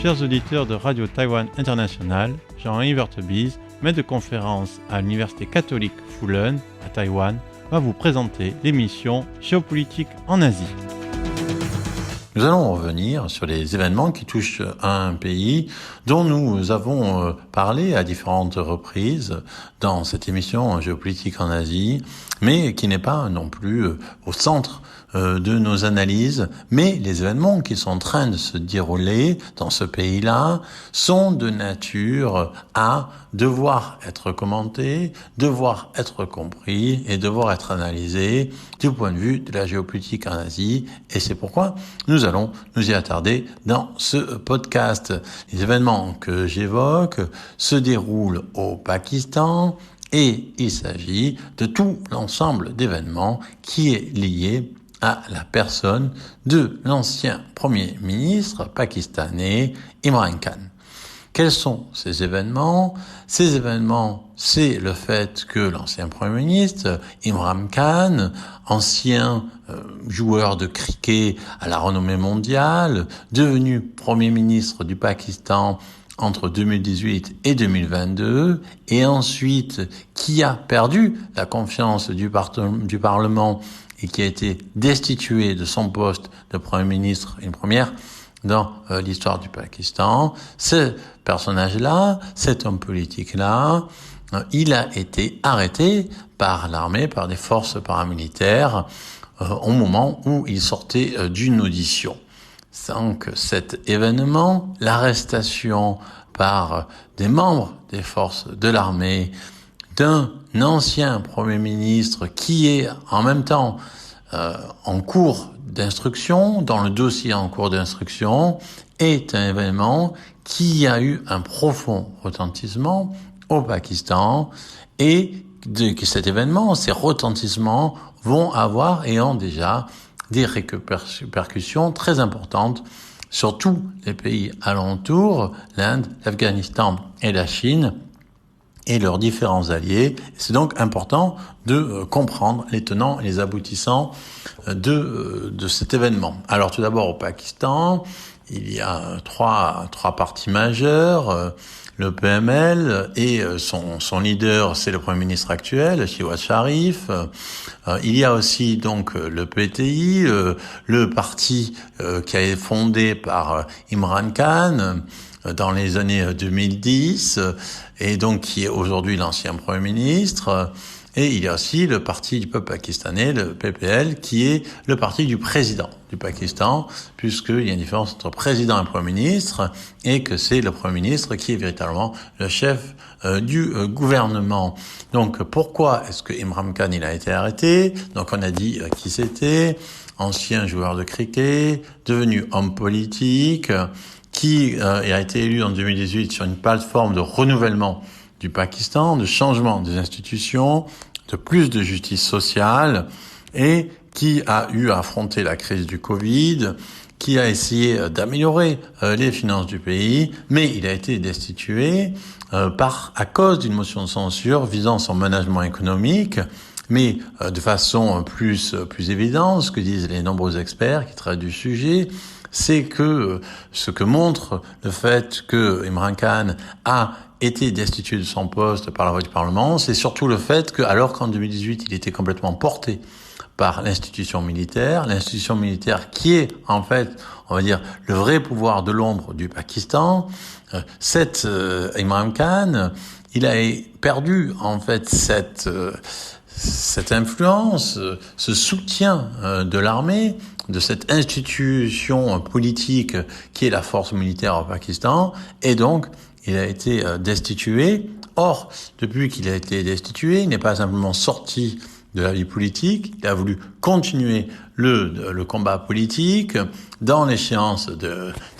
Chers auditeurs de Radio Taïwan International, Jean-Yves Vertebise, maître de conférence à l'Université catholique Fulun à Taïwan, va vous présenter l'émission Géopolitique en Asie. Nous allons revenir sur les événements qui touchent un pays dont nous avons parlé à différentes reprises dans cette émission Géopolitique en Asie, mais qui n'est pas non plus au centre de nos analyses, mais les événements qui sont en train de se dérouler dans ce pays-là sont de nature à devoir être commentés, devoir être compris et devoir être analysés du point de vue de la géopolitique en Asie. Et c'est pourquoi nous allons nous y attarder dans ce podcast. Les événements que j'évoque se déroulent au Pakistan et il s'agit de tout l'ensemble d'événements qui est lié à la personne de l'ancien Premier ministre pakistanais Imran Khan. Quels sont ces événements ? Ces événements, c'est le fait que l'ancien Premier ministre Imran Khan, ancien joueur de cricket à la renommée mondiale, devenu Premier ministre du Pakistan entre 2018 et 2022, et ensuite qui a perdu la confiance du Parlement et qui a été destitué de son poste de Premier ministre, une première dans l'histoire du Pakistan. Ce personnage-là, cet homme politique-là, il a été arrêté par l'armée, par des forces paramilitaires, au moment où il sortait d'une audition. Donc cet événement, l'arrestation par des membres des forces de l'armée d'un ancien Premier ministre qui est en même temps en cours d'instruction, dans le dossier en cours d'instruction, est un événement qui a eu un profond retentissement au Pakistan et que cet événement, ces retentissements vont avoir et ont déjà des répercussions très importantes sur tous les pays alentours, l'Inde, l'Afghanistan et la Chine, et leurs différents alliés. C'est donc important de comprendre les tenants et les aboutissants de cet événement. Alors tout d'abord au Pakistan, il y a trois partis majeurs, le PML et son leader, c'est le Premier ministre actuel, Shehbaz Sharif. Il y a aussi donc le PTI, le parti qui a été fondé par Imran Khan dans les années 2010 et donc qui est aujourd'hui l'ancien Premier ministre. Et il y a aussi le parti du peuple pakistanais, le PPL, qui est le parti du président du Pakistan, puisqu'il y a une différence entre président et Premier ministre, et que c'est le Premier ministre qui est véritablement le chef du gouvernement. Donc pourquoi est-ce que Imran Khan il a été arrêté ? Donc on a dit qui c'était, ancien joueur de cricket, devenu homme politique, qui a été élu en 2018 sur une plateforme de renouvellement du Pakistan, de changement des institutions, de plus de justice sociale, et qui a eu à affronter la crise du Covid, qui a essayé d'améliorer les finances du pays, mais il a été destitué à cause d'une motion de censure visant son management économique, mais de façon plus évidente, ce que disent les nombreux experts qui traitent du sujet, c'est que ce que montre le fait que Imran Khan a été destitué de son poste par la voie du Parlement, c'est surtout le fait que, alors qu'en 2018, il était complètement porté par l'institution militaire qui est, en fait, on va dire, le vrai pouvoir de l'ombre du Pakistan, Imran Khan, il a perdu, en fait, cette influence, ce soutien de l'armée, de cette institution politique qui est la force militaire au Pakistan, et donc il a été destitué. Or, depuis qu'il a été destitué, il n'est pas simplement sorti de la vie politique, il a voulu continuer le combat politique dans l'échéance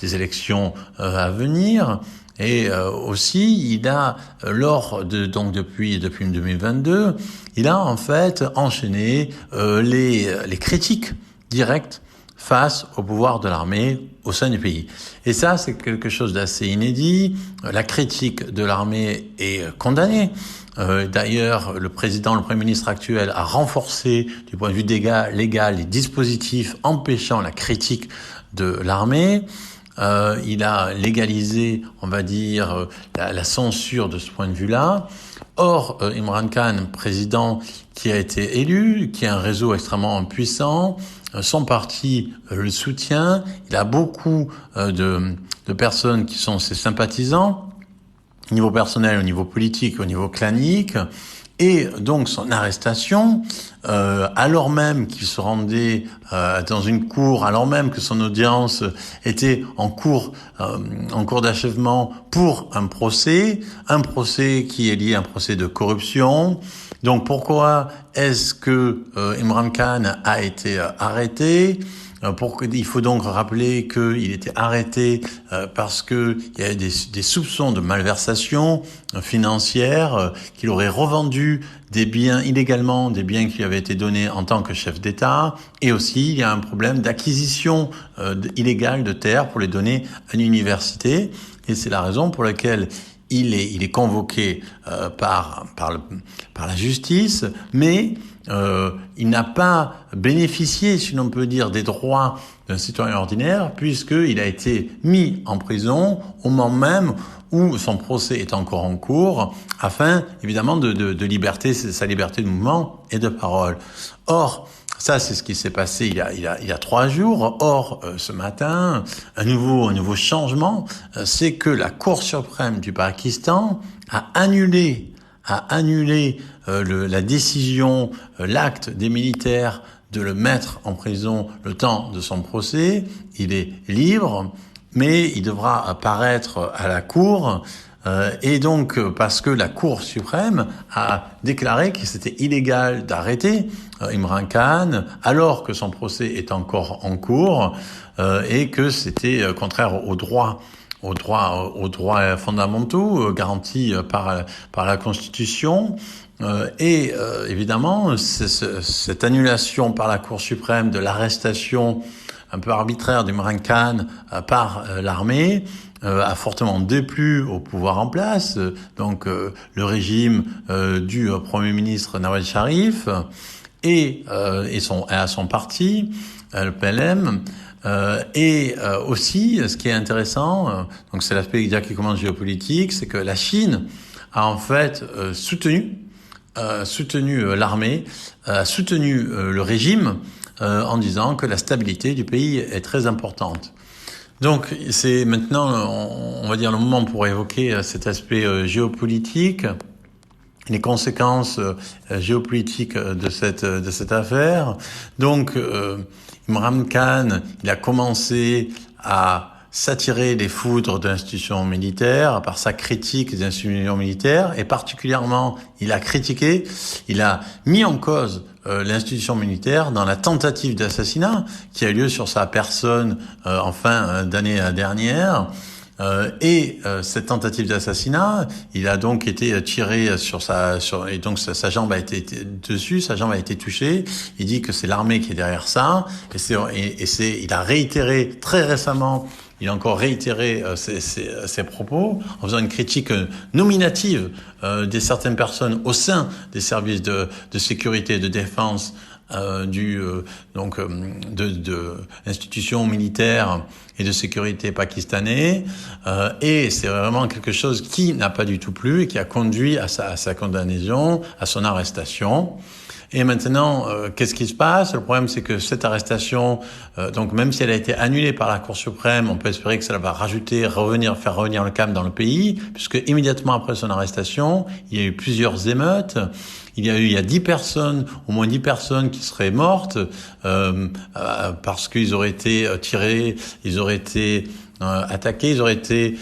des élections à venir. Et aussi, il a, depuis 2022, il a en fait enchaîné les critiques directes face au pouvoir de l'armée au sein du pays. Et ça, c'est quelque chose d'assez inédit. La critique de l'armée est condamnée. D'ailleurs, le Premier ministre actuel a renforcé, du point de vue légal, les dispositifs empêchant la critique de l'armée. il a légalisé, on va dire, la censure de ce point de vue-là. Or, Imran Khan, président qui a été élu, qui a un réseau extrêmement puissant, son parti le soutient, il a beaucoup de personnes qui sont ses sympathisants, au niveau personnel, au niveau politique, au niveau clanique. Et donc son arrestation, alors même qu'il se rendait dans une cour, alors même que son audience était en cours d'achèvement pour un procès qui est lié à un procès de corruption. Donc pourquoi est-ce que Imran Khan a été arrêté ? Il faut donc rappeler qu'il était arrêté parce que il y avait des soupçons de malversation financière, qu'il aurait revendu des biens illégalement, des biens qui lui avaient été donnés en tant que chef d'État, et aussi il y a un problème d'acquisition illégale de terres pour les donner à une université, et c'est la raison pour laquelle il est convoqué par la justice, mais il n'a pas bénéficié, si l'on peut dire, des droits d'un citoyen ordinaire, puisqu'il a été mis en prison au moment même où son procès est encore en cours, afin, évidemment, de liberté, sa liberté de mouvement et de parole. Or, ça, c'est ce qui s'est passé il y a 3 jours. Or, ce matin, un nouveau changement, c'est que la Cour suprême du Pakistan a annulé la décision, l'acte des militaires de le mettre en prison le temps de son procès. Il est libre, mais il devra apparaître à la Cour. Et donc, parce que la Cour suprême a déclaré que c'était illégal d'arrêter Imran Khan alors que son procès est encore en cours, et que c'était contraire aux droits fondamentaux garantis par la Constitution. Et évidemment, cette annulation par la Cour suprême de l'arrestation un peu arbitraire d'Imran Khan par l'armée a fortement déplu au pouvoir en place, donc le régime du Premier ministre Nawaz Sharif et à son parti, le PLM. Et aussi, ce qui est intéressant, donc c'est l'aspect directement géopolitique, c'est que la Chine a en fait soutenu l'armée, a soutenu le régime en disant que la stabilité du pays est très importante. Donc c'est maintenant, on va dire, le moment pour évoquer cet aspect géopolitique, les conséquences géopolitiques de cette affaire. Donc Imran Khan, il a commencé à s'attirer les foudres de l'institution militaire par sa critique des institutions militaires, et particulièrement il a mis en cause l'institution militaire dans la tentative d'assassinat qui a eu lieu sur sa personne en fin d'année dernière. Et cette tentative d'assassinat, il a donc été tiré et donc sa jambe a été dessus, sa jambe a été touchée. Il dit que c'est l'armée qui est derrière ça, il a réitéré très récemment. Il a encore réitéré ses propos en faisant une critique nominative des certaines personnes au sein des services de sécurité et de défense de institutions militaires et de sécurité pakistanais, et c'est vraiment quelque chose qui n'a pas du tout plu et qui a conduit à sa condamnation, à son arrestation. Et maintenant, qu'est-ce qui se passe ? Le problème, c'est que cette arrestation, donc même si elle a été annulée par la Cour suprême, on peut espérer que ça va faire revenir le calme dans le pays, puisque immédiatement après son arrestation, il y a eu plusieurs émeutes. Il y a 10 personnes, au moins 10 personnes qui seraient mortes parce qu'ils auraient été tirés, ils auraient été attaqués, ils auraient été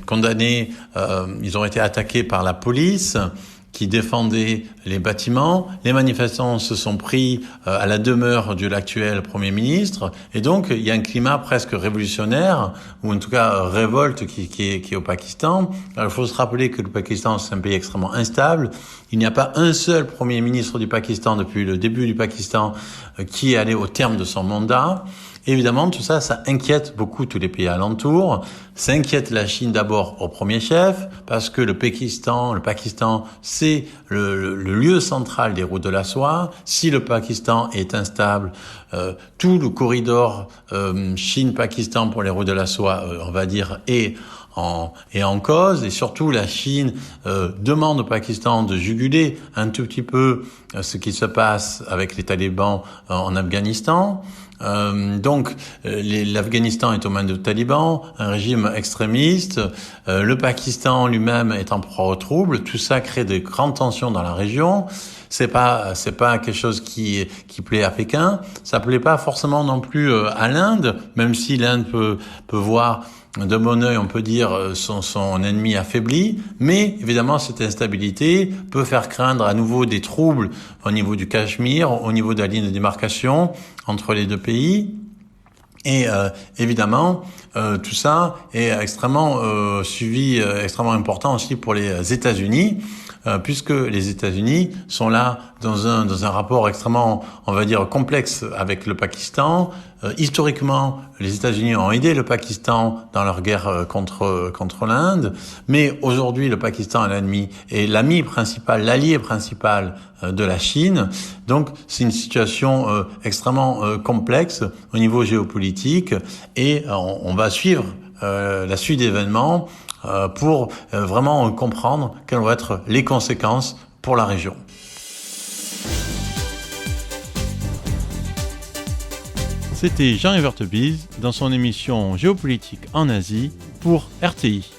condamnés, ils auraient été attaqués par la police qui défendait les bâtiments. Les manifestants se sont pris à la demeure de l'actuel Premier ministre, et donc il y a un climat presque révolutionnaire, ou en tout cas révolte qui est au Pakistan. Alors, il faut se rappeler que le Pakistan, c'est un pays extrêmement instable. Il n'y a pas un seul Premier ministre du Pakistan depuis le début du Pakistan qui est allé au terme de son mandat. Évidemment, tout ça, ça inquiète beaucoup tous les pays alentours. Ça inquiète la Chine d'abord au premier chef, parce que le Pakistan, c'est le lieu central des routes de la soie. Si le Pakistan est instable, tout le corridor Chine-Pakistan pour les routes de la soie, on va dire, est en cause, et surtout la Chine demande au Pakistan de juguler un tout petit peu ce qui se passe avec les talibans en Afghanistan. Donc l'Afghanistan est aux mains de talibans, un régime extrémiste, le Pakistan lui-même est en proie au trouble, tout ça crée de grandes tensions dans la région. C'est pas quelque chose qui plaît à Pékin, ça plaît pas forcément non plus à l'Inde, même si l'Inde peut voir de bon œil, on peut dire, son ennemi affaibli, mais évidemment cette instabilité peut faire craindre à nouveau des troubles au niveau du Cachemire, au niveau de la ligne de démarcation entre les deux pays. Et évidemment, tout ça est extrêmement suivi, extrêmement important aussi pour les États-Unis, puisque les États-Unis sont là dans un rapport extrêmement, on va dire, complexe avec le Pakistan. Historiquement, les États-Unis ont aidé le Pakistan dans leur guerre contre l'Inde, mais aujourd'hui, le Pakistan est l'allié principal de la Chine. Donc, c'est une situation extrêmement complexe au niveau géopolitique, et on va suivre la suite d'événements pour vraiment comprendre quelles vont être les conséquences pour la région. C'était Jean Evertebise dans son émission Géopolitique en Asie pour RTI.